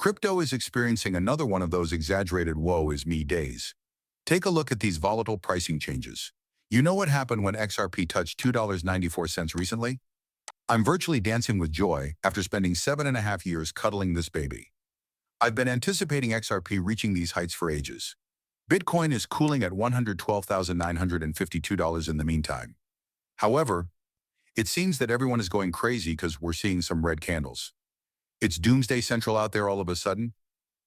Crypto is experiencing another one of those exaggerated woe is me days. Take a look at these volatile pricing changes. You know what happened when XRP touched $2.94 recently? I'm virtually dancing with joy after spending 7.5 years cuddling this baby. I've been anticipating XRP reaching these heights for ages. Bitcoin is cooling at $112,952 in the meantime. However, it seems that everyone is going crazy because we're seeing some red candles. It's doomsday central out there all of a sudden.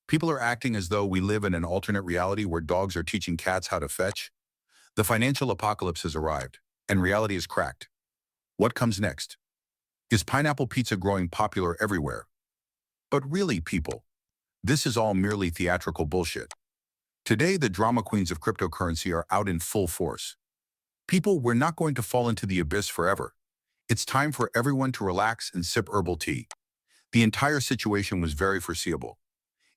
People are acting as though we live in an alternate reality where dogs are teaching cats how to fetch. The financial apocalypse has arrived, and reality is cracked. What comes next? Is pineapple pizza growing popular everywhere? But really, people, this is all merely theatrical bullshit. Today, the drama queens of cryptocurrency are out in full force. People, we're not going to fall into the abyss forever. It's time for everyone to relax and sip herbal tea. The entire situation was very foreseeable.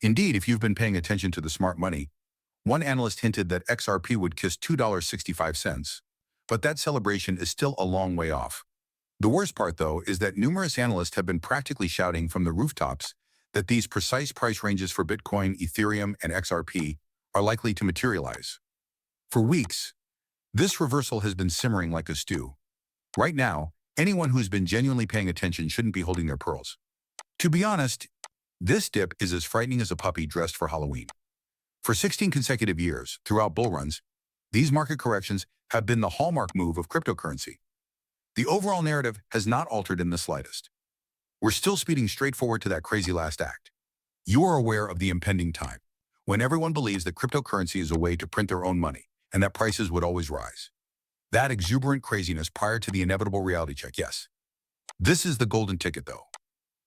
Indeed, if you've been paying attention to the smart money, one analyst hinted that XRP would kiss $2.65, but that celebration is still a long way off. The worst part, though, is that numerous analysts have been practically shouting from the rooftops that these precise price ranges for Bitcoin, Ethereum, and XRP are likely to materialize. For weeks, this reversal has been simmering like a stew. Right now, anyone who's been genuinely paying attention shouldn't be holding their pearls. To be honest, this dip is as frightening as a puppy dressed for Halloween. For 16 consecutive years, throughout bull runs, these market corrections have been the hallmark move of cryptocurrency. The overall narrative has not altered in the slightest. We're still speeding straight forward to that crazy last act. You are aware of the impending time, when everyone believes that cryptocurrency is a way to print their own money, and that prices would always rise. That exuberant craziness prior to the inevitable reality check, yes. This is the golden ticket, though.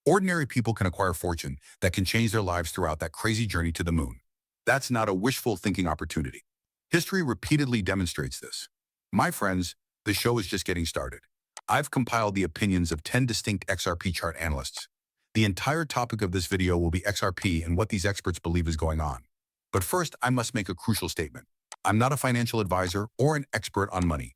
Ordinary people can acquire fortune that can change their lives throughout that crazy journey to the moon. That's not a wishful thinking opportunity. History repeatedly demonstrates this. My friends, the show is just getting started. I've compiled the opinions of 10 distinct XRP chart analysts. The entire topic of this video will be XRP and what these experts believe is going on. But first, I must make a crucial statement. I'm not a financial advisor or an expert on money.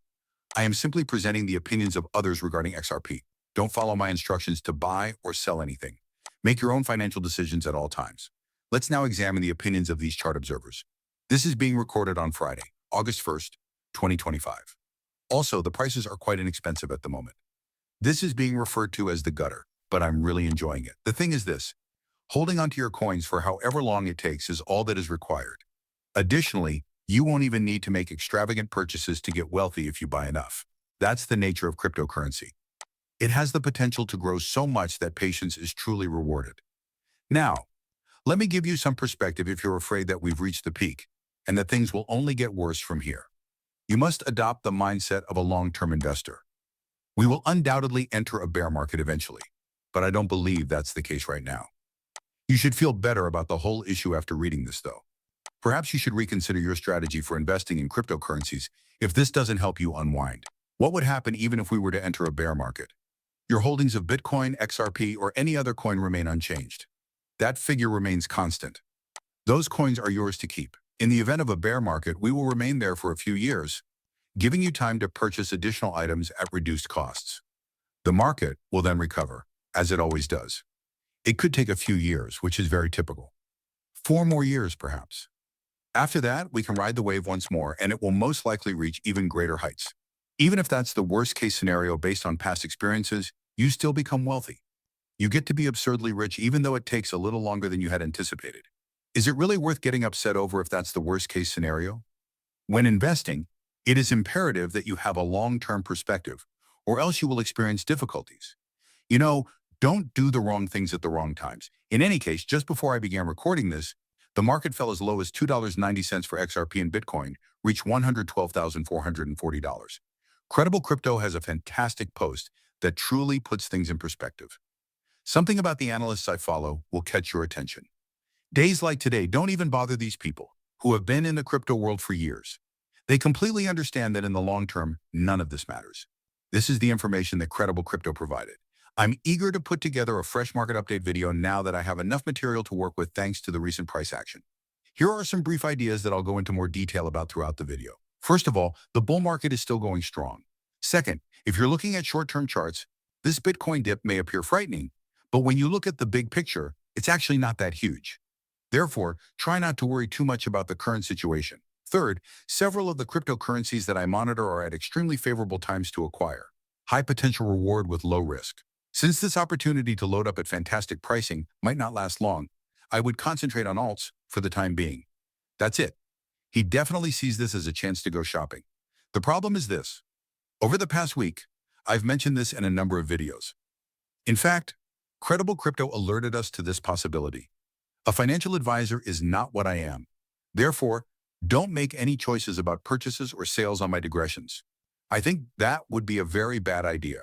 I am simply presenting the opinions of others regarding XRP. Don't follow my instructions to buy or sell anything. Make your own financial decisions at all times. Let's now examine the opinions of these chart observers. This is being recorded on Friday, August 1st, 2025. Also, the prices are quite inexpensive at the moment. This is being referred to as the gutter, but I'm really enjoying it. The thing is this, holding onto your coins for however long it takes is all that is required. Additionally, you won't even need to make extravagant purchases to get wealthy if you buy enough. That's the nature of cryptocurrency. It has the potential to grow so much that patience is truly rewarded. Now, let me give you some perspective if you're afraid that we've reached the peak and that things will only get worse from here. You must adopt the mindset of a long-term investor. We will undoubtedly enter a bear market eventually, but I don't believe that's the case right now. You should feel better about the whole issue after reading this, though. Perhaps you should reconsider your strategy for investing in cryptocurrencies if this doesn't help you unwind. What would happen even if we were to enter a bear market? Your holdings of Bitcoin, XRP, or any other coin remain unchanged. That figure remains constant. Those coins are yours to keep. In the event of a bear market, we will remain there for a few years, giving you time to purchase additional items at reduced costs. The market will then recover, as it always does. It could take a few years, which is very typical. 4 more years, perhaps. After that, we can ride the wave once more, and it will most likely reach even greater heights. Even if that's the worst-case scenario based on past experiences, you still become wealthy. You get to be absurdly rich even though it takes a little longer than you had anticipated. Is it really worth getting upset over if that's the worst-case scenario? When investing, it is imperative that you have a long-term perspective, or else you will experience difficulties. You know, don't do the wrong things at the wrong times. In any case, just before I began recording this, the market fell as low as $2.90 for XRP and Bitcoin, reached $112,440. Credible Crypto has a fantastic post that truly puts things in perspective. Something about the analysts I follow will catch your attention. Days like today don't even bother these people, who have been in the crypto world for years. They completely understand that in the long term, none of this matters. This is the information that Credible Crypto provided. I'm eager to put together a fresh market update video now that I have enough material to work with thanks to the recent price action. Here are some brief ideas that I'll go into more detail about throughout the video. First of all, the bull market is still going strong. Second, if you're looking at short-term charts, this Bitcoin dip may appear frightening, but when you look at the big picture, It's actually not that huge. Therefore, try not to worry too much about the current situation. Third, several of the cryptocurrencies that I monitor are at extremely favorable times to acquire. High potential reward with low risk. Since this opportunity to load up at fantastic pricing might not last long, I would concentrate on alts for the time being. That's it. He definitely sees this as a chance to go shopping. The problem is this. Over the past week, I've mentioned this in a number of videos. In fact, Credible Crypto alerted us to this possibility. A financial advisor is not what I am. Therefore, don't make any choices about purchases or sales on my digressions. I think that would be a very bad idea.